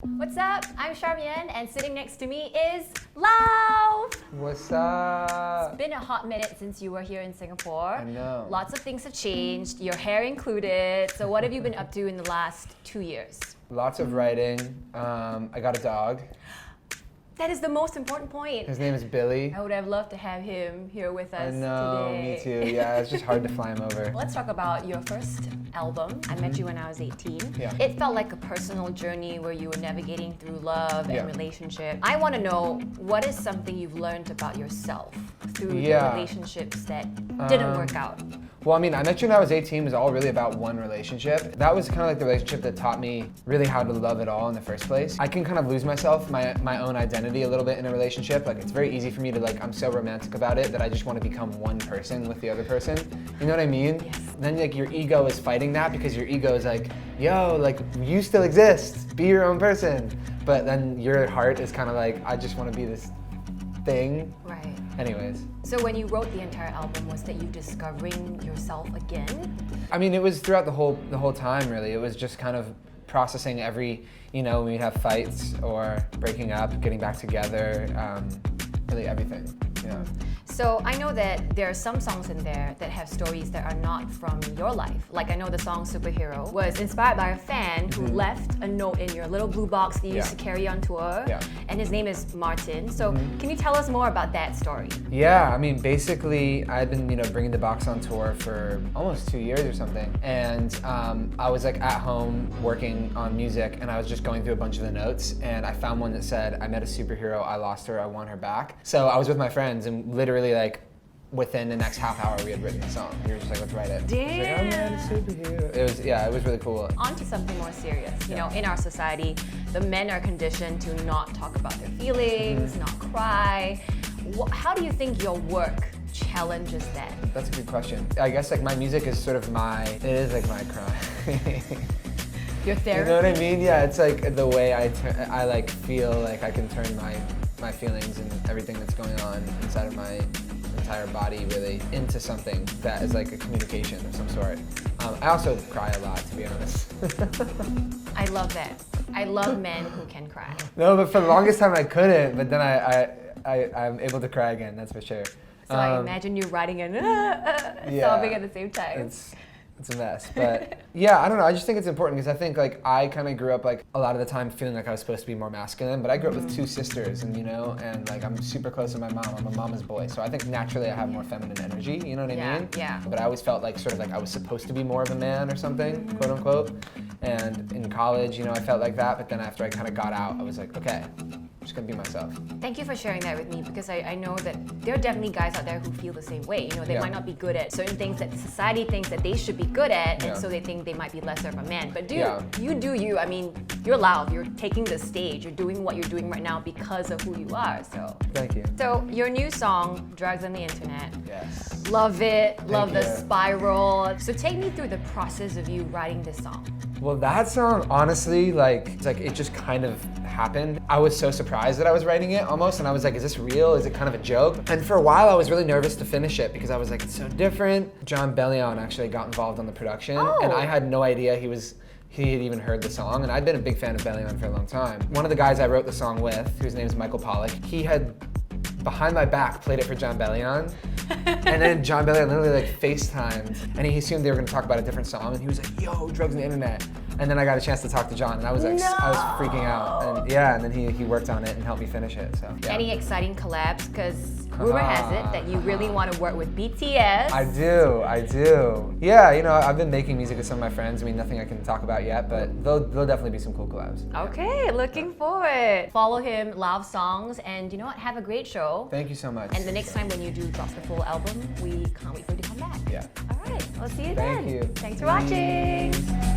What's up? I'm Charmian, and sitting next to me is Lauv! What's up? It's been a hot minute since you were here in Singapore. I know. Lots of things have changed, your hair included. So what have you been up to in the last 2 years? Lots of writing. I got a dog. That is the most important point. His name is Billy. I would have loved to have him here with us I know, today. me too. Yeah, it's just hard to fly him over. Let's talk about your first album. I met you when I was 18. Yeah. It felt like a personal journey where you were navigating through love Yeah. and relationship. I want to know, what is something you've learned about yourself through the Yeah. relationships that didn't work out? Well, I mean, I met you when I was 18. It was all really about one relationship. That was kind of like the relationship that taught me really how to love it all in the first place. I can kind of lose myself, my own identity a little bit in a relationship. Like, it's very easy for me to, like, I'm so romantic about it that I just want to become one person with the other person. You know what I mean? Yes. Then, like, your ego is fighting that because your ego is like, yo, like, you still exist. Be your own person. But then your heart is kind of like, I just want to be this thing. Right. Anyways. So when you wrote the entire album, was that you discovering yourself again? I mean, it was throughout the whole time, really. It was just kind of processing every, when we'd have fights or breaking up, getting back together, really everything. Yeah. So I know that there are some songs in there that have stories that are not from your life. Like, I know the song Superhero was inspired by a fan who left a note in your little blue box that you used to carry on tour. Yeah. And his name is Martin. So can you tell us more about that story? Yeah, I mean, basically, I'd been, bringing the box on tour for almost 2 years or something. And I was like at home working on music, and I was just going through a bunch of the notes, and I found one that said, I met a superhero, I lost her, I want her back. So I was with my friends, and literally, like, within the next half hour, we had written the song. We were just like, let's write it. Damn. Like, I met a superhero. It was really cool. On to something more serious. You know, in our society, the men are conditioned to not talk about their feelings, not cry. How do you think your work challenges that? That's a good question. I guess like my music is sort of it is like my cry. Your therapy? You know what I mean? Yeah, it's like the way I like feel like I can turn my feelings and everything that's going on inside of my entire body really into something that is like a communication of some sort. I also cry a lot, to be honest. I love that. I love men who can cry. No, but for the longest time I couldn't, but then I'm able to cry again, that's for sure. So I imagine you writing and sobbing at the same time. It's a mess, but yeah, I don't know. I just think it's important because I think like I kind of grew up like a lot of the time feeling like I was supposed to be more masculine, but I grew up with two sisters, and and like I'm super close to my mom. I'm a mama's boy, so I think naturally I have more feminine energy. You know what I mean? Yeah. But I always felt like sort of like I was supposed to be more of a man or something, quote unquote. And in college, I felt like that, but then after I kind of got out, I was like, okay, I'm just gonna be myself. Thank you for sharing that with me, because I know that there are definitely guys out there who feel the same way. They might not be good at certain things that society thinks that they should be good at, and so they think they might be lesser of a man. But dude, you do you. I mean, you're loud. You're taking the stage. You're doing what you're doing right now because of who you are. So Thank you. So your new song, Drugs on the Internet. Yes. Love it. Love the you. spiral. So take me through the process of you writing this song. Well, that song, honestly, it's like it just kind of happened. I was so surprised that I was writing it almost, and I was like, is this real? Is it kind of a joke? And for a while, I was really nervous to finish it because I was like, it's so different. John Bellion actually got involved on the production, and I had no idea he had even heard the song, and I'd been a big fan of Bellion for a long time. One of the guys I wrote the song with, whose name is Michael Pollack, he had, behind my back, played it for John Bellion. And then John Bellion literally like FaceTimed, and he assumed they were gonna talk about a different song, and he was like, yo, Drugs on the Internet. And then I got a chance to talk to John, and I was like, I was freaking out. And then he worked on it and helped me finish it, so yeah. Any exciting collabs? Because rumor has it that you really want to work with BTS. I do. Yeah, I've been making music with some of my friends. I mean, nothing I can talk about yet, but there'll definitely be some cool collabs. Okay, looking forward. Follow him, Lauv Songs, and you know what? Have a great show. Thank you so much. And the next time when you do drop the full album, we can't wait for you to come back. Yeah. All right, I'll see you then. Thank you. Thanks for watching.